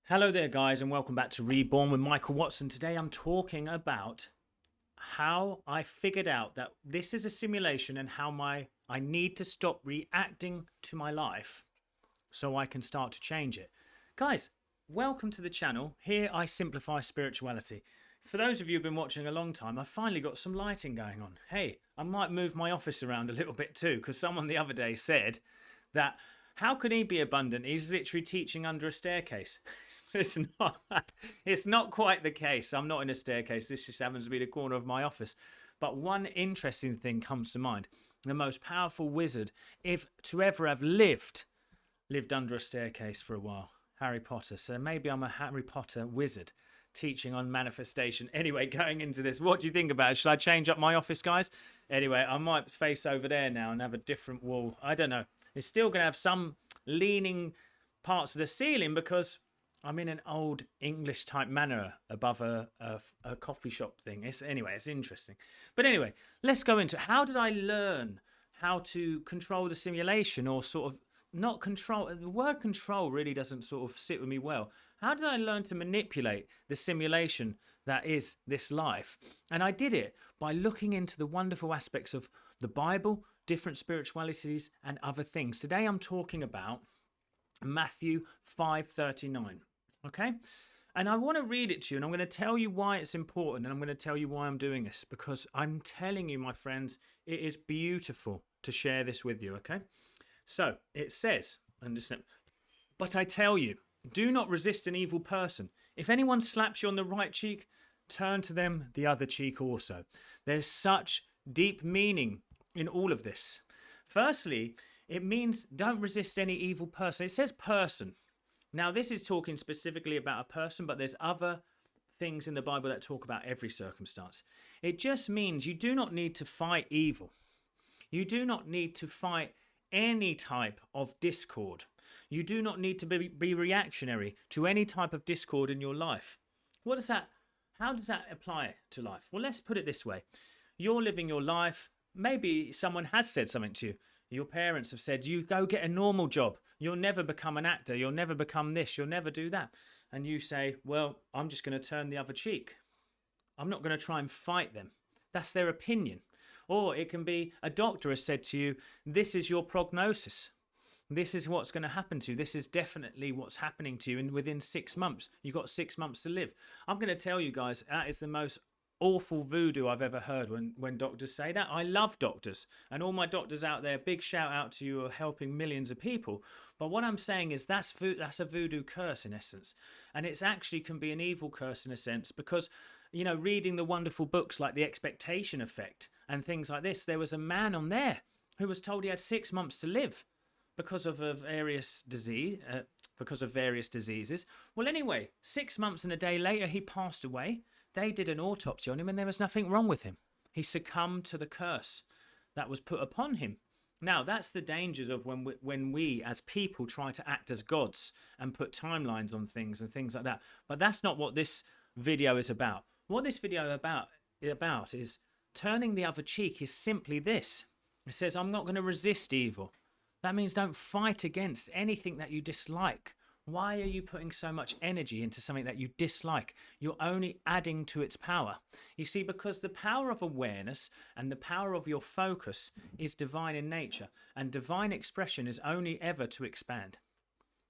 Hello there, guys, and welcome back to Reborn with Michael Watson. Today I'm talking about how I figured out that this is a simulation and how I need to stop reacting to my life so I can start to change it. Guys, welcome to the channel. Here I simplify spirituality. For those of you who've been watching a long time, I've finally got some lighting going on. Hey, I might move my office around a little bit too, because someone the other day said that how can he be abundant? He's literally teaching under a staircase. It's not. It's not quite the case. I'm not in a staircase. This just happens to be the corner of my office. But one interesting thing comes to mind. The most powerful wizard, if to ever have lived under a staircase for a while. Harry Potter. So maybe I'm a Harry Potter wizard teaching on manifestation. Anyway, going into this, what do you think about it? Should I change up my office, guys? Anyway, I might face over there now and have a different wall. I don't know. It's still going to have some leaning parts of the ceiling because I'm in an old English type manor above a coffee shop thing. Anyway, it's interesting. But anyway, let's go into how did I learn how to control the simulation, or sort of not control. The word control really doesn't sort of sit with me well. How did I learn to manipulate the simulation that is this life? And I did it by looking into the wonderful aspects of the Bible, different spiritualities, and other things. Today I'm talking about Matthew 5:39. Okay? And I want to read it to you, and I'm going to tell you why it's important, and I'm going to tell you why I'm doing this, because I'm telling you, my friends, it is beautiful to share this with you, okay? So it says, but I tell you, do not resist an evil person. If anyone slaps you on the right cheek, turn to them the other cheek also. There's such deep meaning in all of this. Firstly, it means don't resist any evil person. It says person. Now, this is talking specifically about a person, but there's other things in the Bible that talk about every circumstance. It just means you do not need to fight evil. You do not need to fight any type of discord. You do not need to be reactionary to any type of discord in your life. How does that apply to life? Well, let's put it this way. You're living your life. Maybe someone has said something to you. Your parents have said, you go get a normal job. You'll never become an actor. You'll never become this. You'll never do that. And you say, well, I'm just going to turn the other cheek. I'm not going to try and fight them. That's their opinion. Or it can be a doctor has said to you, this is your prognosis. This is what's going to happen to you. This is definitely what's happening to you. And within 6 months, you've got 6 months to live. I'm going to tell you guys, that is the most awful voodoo I've ever heard when doctors say that. I love doctors, and all my doctors out there, big shout out to you, are helping millions of people. But what I'm saying is that's a voodoo curse in essence, and it's actually can be an evil curse in a sense, because reading the wonderful books like The Expectation Effect and things like this, there was a man on there who was told he had 6 months to live because of various diseases. Well, anyway, 6 months and a day later he passed away. They did an autopsy on him and there was nothing wrong with him. He succumbed to the curse that was put upon him. Now, that's the dangers of when we as people try to act as gods and put timelines on things and things like that. But that's not what this video is about. What this video about is turning the other cheek is simply this. It says, I'm not going to resist evil. That means don't fight against anything that you dislike. Why are you putting so much energy into something that you dislike? You're only adding to its power. You see, because the power of awareness and the power of your focus is divine in nature, and divine expression is only ever to expand.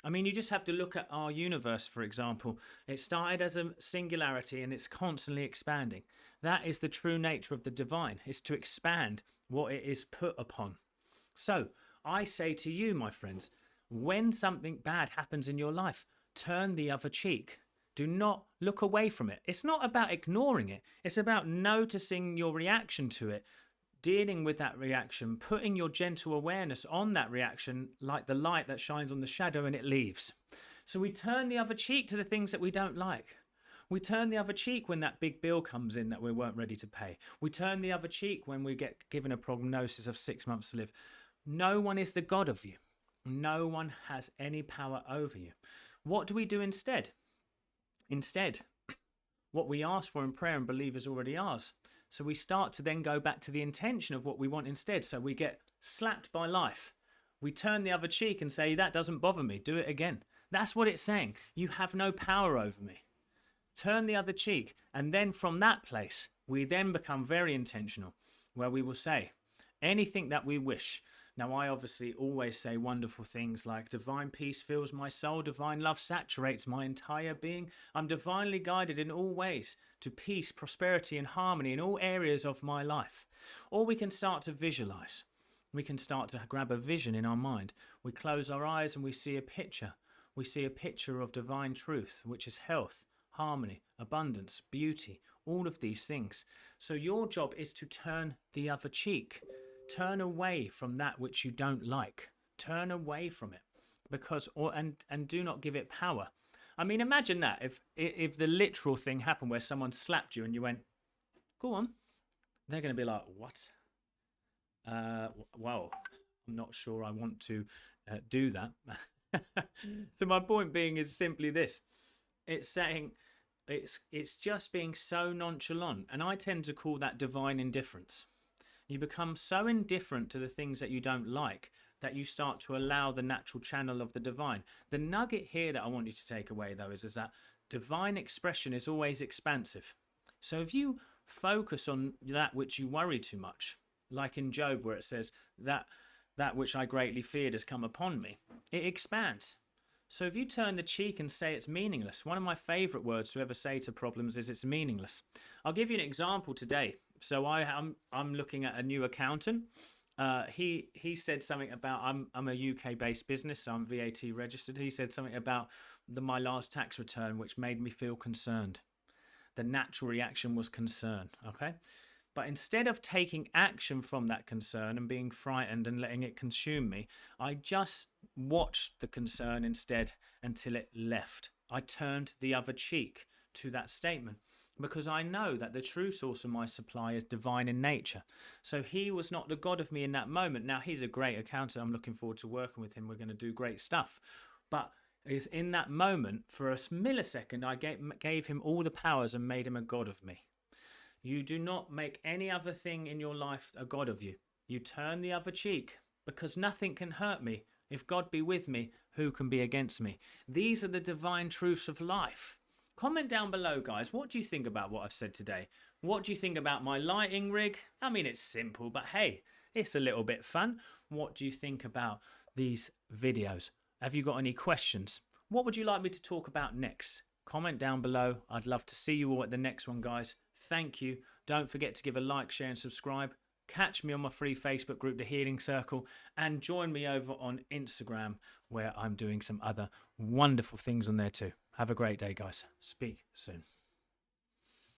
I mean, you just have to look at our universe, for example. It started as a singularity and it's constantly expanding. That is the true nature of the divine, is to expand what it is put upon. So I say to you, my friends, when something bad happens in your life, turn the other cheek. Do not look away from it. It's not about ignoring it. It's about noticing your reaction to it, dealing with that reaction, putting your gentle awareness on that reaction like the light that shines on the shadow and it leaves. So we turn the other cheek to the things that we don't like. We turn the other cheek when that big bill comes in that we weren't ready to pay. We turn the other cheek when we get given a prognosis of 6 months to live. No one is the God of you. No one has any power over you. What do we do instead? Instead, what we ask for in prayer and believe is already ours. So we start to then go back to the intention of what we want instead. So we get slapped by life. We turn the other cheek and say, that doesn't bother me. Do it again. That's what it's saying. You have no power over me. Turn the other cheek. And then from that place, we then become very intentional, where we will say anything that we wish. Now, I obviously always say wonderful things like divine peace fills my soul, divine love saturates my entire being. I'm divinely guided in all ways to peace, prosperity, and harmony in all areas of my life. Or we can start to visualize. We can start to grab a vision in our mind. We close our eyes and we see a picture. We see a picture of divine truth, which is health, harmony, abundance, beauty, all of these things. So your job is to turn the other cheek. Turn away from that which you don't like. Turn away from it, and do not give it power. I mean, imagine that if the literal thing happened where someone slapped you and you went, "Go on," they're going to be like, "What? Well, I'm not sure I want to do that." So my point being is simply this: it's saying it's just being so nonchalant, and I tend to call that divine indifference. You become so indifferent to the things that you don't like that you start to allow the natural channel of the divine. The nugget here that I want you to take away, though, is that divine expression is always expansive. So if you focus on that which you worry too much, like in Job where it says that which I greatly feared has come upon me, it expands. So if you turn the cheek and say it's meaningless, one of my favorite words to ever say to problems is it's meaningless. I'll give you an example today. So I'm looking at a new accountant. He said something about I'm a UK based business, so I'm VAT registered. He said something about my last tax return, which made me feel concerned. The natural reaction was concern. Okay. But instead of taking action from that concern and being frightened and letting it consume me, I just watched the concern instead until it left. I turned the other cheek to that statement because I know that the true source of my supply is divine in nature. So he was not the God of me in that moment. Now, he's a great accountant. I'm looking forward to working with him. We're going to do great stuff. But it's in that moment, for a millisecond, I gave him all the powers and made him a God of me. You do not make any other thing in your life a God of you. You turn the other cheek because nothing can hurt me. If God be with me, who can be against me? These are the divine truths of life. Comment down below, guys. What do you think about what I've said today? What do you think about my lighting rig? I mean, it's simple, but hey, it's a little bit fun. What do you think about these videos? Have you got any questions? What would you like me to talk about next? Comment down below. I'd love to see you all at the next one, guys. Thank you. Don't forget to give a like, share and subscribe. Catch me on my free Facebook group, The Healing Circle, and join me over on Instagram where I'm doing some other wonderful things on there too. Have a great day, guys. Speak soon.